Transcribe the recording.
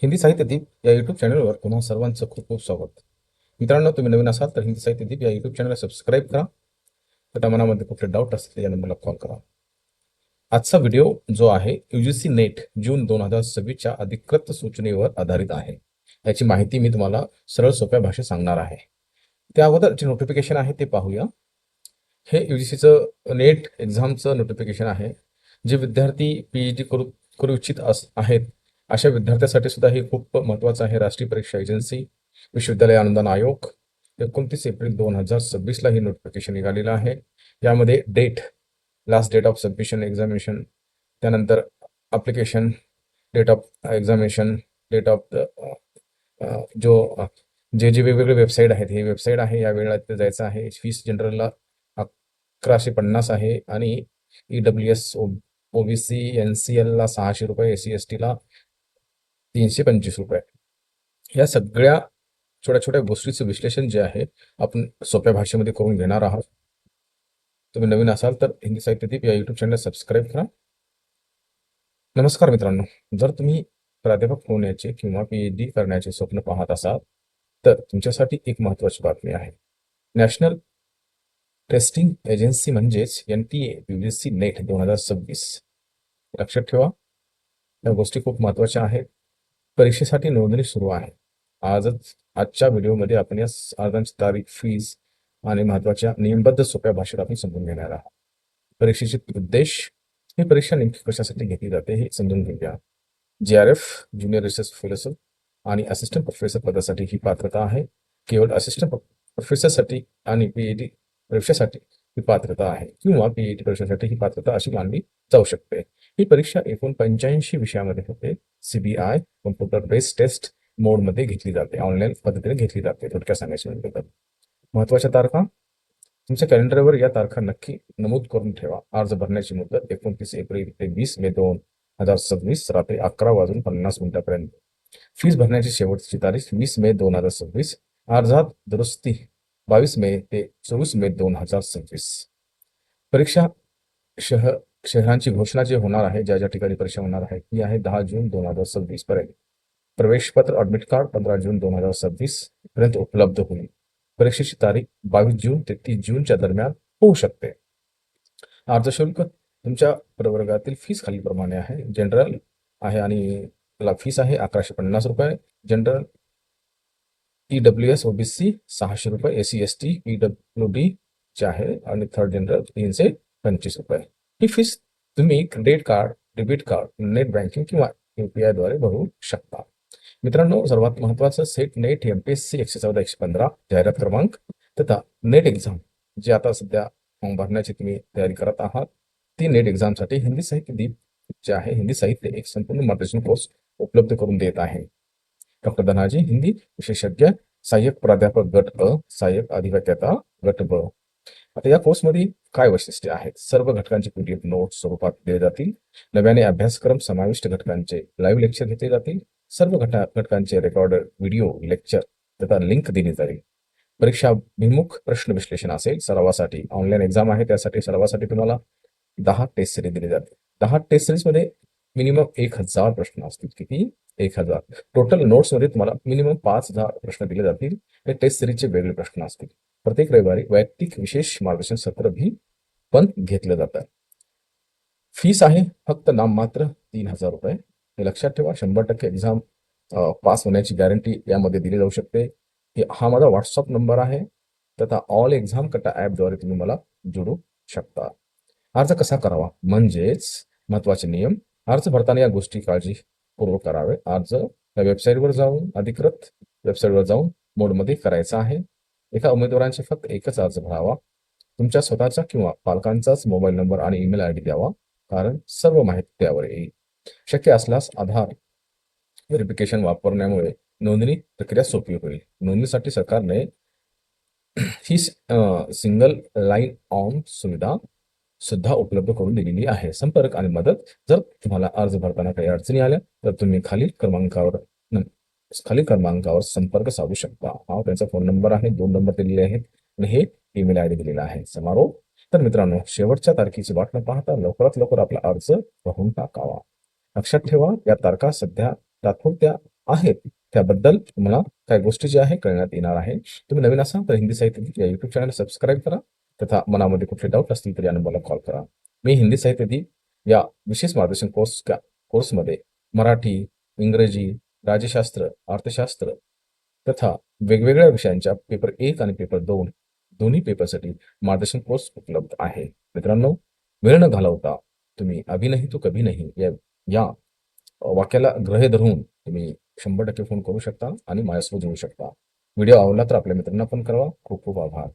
हिंदी साहित्य दीप या यूट्यूब चॅनलवर तुम्हा सर्वांचं खूप खूप स्वागत. मित्रांनो, तुम्ही नवीन असाल तर हिंदी साहित्य दीप या यूट्यूब चॅनलला सबस्क्राईब करा. त्या मनामध्ये कुठले डाऊट असतील या नंबरला कॉल करा. आजचा व्हिडिओ जो आहे UGC नेट जून 2026च्या अधिकृत सूचनेवर आधारित आहे. याची माहिती मी तुम्हाला सरळ सोप्या भाषेत सांगणार आहे. त्या अगोदर जे नोटिफिकेशन आहे ते पाहूया. हे UGCचं नेट एक्झामचं नोटिफिकेशन आहे. जे विद्यार्थी PhD करू करू इच्छित आहेत अशा विद्यार्थ्यांसाठी सुद्धा हे खूप महत्त्वाचं आहे. राष्ट्रीय परीक्षा एजन्सी, विश्वविद्यालय अनुदान आयोग 29 एप्रिल 2026ला हे नोटिफिकेशन निघालेलं आहे. यामध्ये last date of submission examination, त्यानंतर application, date of examination, date of जे वेगवेगळे वेबसाईट आहेत, हे वेबसाईट आहे, या वेळेला तिथे जायचं आहे. फीस जनरलला 1150 आहे आणि EWS OBC NCLला 600 रुपये, SC STला 325 रुपये. या सगळ्या छोट्या छोट्या गोष्टीचं विश्लेषण जे आहे आपण सोप्या भाषेमध्ये करून घेणार आहात. तुम्ही नवीन असाल तर हिंदी साहित्य दीप या यूट्यूब चॅनलला सबस्क्राईब करा. नमस्कार मित्रांनो, जर तुम्ही प्राध्यापक होण्याचे किंवा PhD करण्याचे स्वप्न पाहत असाल तर तुमच्यासाठी एक महत्त्वाची बातमी आहे. नॅशनल टेस्टिंग एजन्सी म्हणजेच NTA UGC नेट 2026 लक्षात ठेवा. या गोष्टी खूप महत्त्वाच्या आहेत. परीक्षेसाठी नोंदणी सुरू आहे. आजच्या व्हिडिओमध्ये आपण या अर्जांची तारीख, फीस आणि महत्त्वाच्या नियमबद्ध सोप्या भाषेत आपण समजून घेणार आहोत. परीक्षेचे उद्देश, ही परीक्षा नेमकी कशासाठी घेतली जाते हे समजून घेऊया. JRF ज्युनियर रिसर्च फेलोशिप आणि असिस्टंट प्रोफेसर पदासाठी ही पात्रता आहे. केवळ असिस्टंट प्रोफेसरसाठी आणि PhD परीक्षेसाठी ही पात्रता आहे किंवा PhD परीक्षेसाठी ही पात्रता अशी मानली जाऊ शकते. ही परीक्षा एकूण 85 विषयामध्ये होते. CBI कॉम्प्युटर बेस्ड टेस्ट मोडमध्ये घेतली जाते, ऑनलाईन पद्धतीने घेतली जाते. थोडक्यात सांगायचं म्हणजे तर महत्त्वाच्या तारखा, तुमच्या कॅलेंडरवर या तारखा नक्की नमूद करून ठेवा. अर्ज भरण्याची मुदत 29 एप्रिल ते 20 मे 2026 रात्री 11:50 फीस भरण्याची शेवटची तारीख 20 मे 2026. अर्जात दुरुस्ती 22 मे ते 24 मे 2026. परीक्षा शहरांची घोषणा जी होणार आहे, ज्या ठिकाणी परीक्षा होणार आहे ती आहे 10 जून 2026 पर्यंत. प्रवेशपत्र ॲडमिट कार्ड 15 जून 2026 पर्यंत उपलब्ध होईल. परीक्षेची तारीख 22 जून ते 30 जूनच्या दरम्यान होऊ शकते. अर्ज शुल्क, तुमच्या प्रवर्गातील फीस खालीलप्रमाणे आहे. जनरल आहे आणि त्याला फीस आहे 1150 रुपये. जनरल EWS OBC 600 रुपये, SC ST PWD चे आहे आणि थर्ड जनरल 325 रुपये. ही फीस तुम्ही credit card, debit card, net banking किंवा UPI द्वारे भरू शकता. मित्रांनो, सर्वात महत्त्वाचं सेट नेट MPSC 114-115 जाहिरात क्रमांक तथा नेट एक्झाम जे आता सध्या फॉर्म भरण्याची तुम्ही तयारी करत आहात, ती नेट एक्झामसाठी हिंदी साहित्य दीप जे आहे हिंदी साहित्य एक संपूर्ण मार्गदर्शन कोर्स उपलब्ध करून देत आहे. डॉक्टर धनाजी हिंदी विशेषज्ञ, सहाय्यक प्राध्यापक गट अ, सहाय्यक अधिव्याख्याता गट ब. आता या कोर्समध्ये काय वैशिष्ट्ये आहेत? सर्व घटकांचे PDF नोट्स स्वरूपात दिले जातील. नव्याने अभ्यासक्रम समाविष्ट घटकांचे लाईव्ह लेक्चर घेतले जातील. सर्व घटकांचे रेकॉर्डेड व्हिडिओ लेक्चर तथा लिंक दिली जाईल. परीक्षाभिमुख प्रश्न विश्लेषण असेल. सरावासाठी ऑनलाईन एक्झाम आहे, त्यासाठी सरावासाठी तुम्हाला 10 टेस्ट सिरीज दिली जाते. 10 टेस्ट सिरीजमध्ये मिनिमम 1000 प्रश्न असतील. किती? 1000. टोटल नोट्समध्ये तुम्हाला मिनिमम 5000 प्रश्न दिले जातील. हे टेस्ट सिरीजचे वेगळे प्रश्न असतील. प्रत्येक रविवारी वैयक्तिक विशेष मार्गदर्शन सत्र भी पण घेतलं जातं. फीस आहे फक्त नाममात्र 3000 रुपये. हे लक्षात ठेवा. 100% एक्झाम पास होण्याची गॅरंटी यामध्ये दिली जाऊ शकते. हा माझा व्हॉट्सअप नंबर आहे तथा ऑल एक्झाम कटा ॲपद्वारे तुम्ही मला जोडू शकता. अर्ज कसा करावा, म्हणजेच महत्त्वाचे नियम. अर्ज भरताना या गोष्टी काळजीपूर्वक करावे. अर्ज या वेबसाईटवर जाऊन, अधिकृत वेबसाईटवर जाऊन मोडमध्ये करायचा आहे. एका उमेदवारांचे फक्त एकच अर्ज भरावा. तुमच्या स्वतःचा किंवा पालकांचाच मोबाईल नंबर आणि ईमेल ID द्यावा, कारण सर्व माहिती त्यावर येईल. शक्य असल्यास आधार व्हेरिफिकेशन वापरण्यामुळे नोंदणी प्रक्रिया सोपी होईल. नोंदणीसाठी सरकारने ही सिंगल लाईन ऑन सुविधा सुद्धा उपलब्ध करून दिलेली आहे. संपर्क आणि मदत, जर तुम्हाला अर्ज भरताना काही अडचणी आल्या तर तुम्ही खालील क्रमांकावर संपर्क साधू शकता. हा त्यांचा फोन नंबर आहे, 2 नंबर दिलेले आहेत आणि हे ईमेल ID दिलेला आहे. समारोप. तर मित्रांनो, शेवटच्या तारखेची वाट न पाहता लवकरात लवकर आपला अर्ज भरून टाकावा. लक्षात ठेवा, या तारखा सध्या तात्पुरत्या आहेत त्याबद्दल तुम्हाला काही गोष्टी ज्या आहे कळण्यात येणार आहे. तुम्ही नवीन असाल तर हिंदी साहित्य दीप या यूट्यूब चॅनल सबस्क्राईब करा. तथा मनामध्ये कुठले डाऊट असतील तर या नंबरला कॉल करा. मी हिंदी साहित्य दीप या विशेष मार्गदर्शन कोर्समध्ये मराठी, इंग्रजी, राज्यशास्त्र, अर्थशास्त्र तथा वेगवेगळ्या विषयांच्या पेपर 1 आणि पेपर 2 दोन्ही पेपरसाठी मार्गदर्शन कोर्स उपलब्ध आहे. मित्रांनो, वेळ न घालवता तुम्ही अभी नहीं तो कभी नहीं या वाक्याला ग्रह धरून तुम्ही 100% फोन करू शकता आणि माझ्यासोबत जोडू शकता. व्हिडिओ आवडला तर आपल्या मित्रांना पण कळवा. खूप खूप आभार.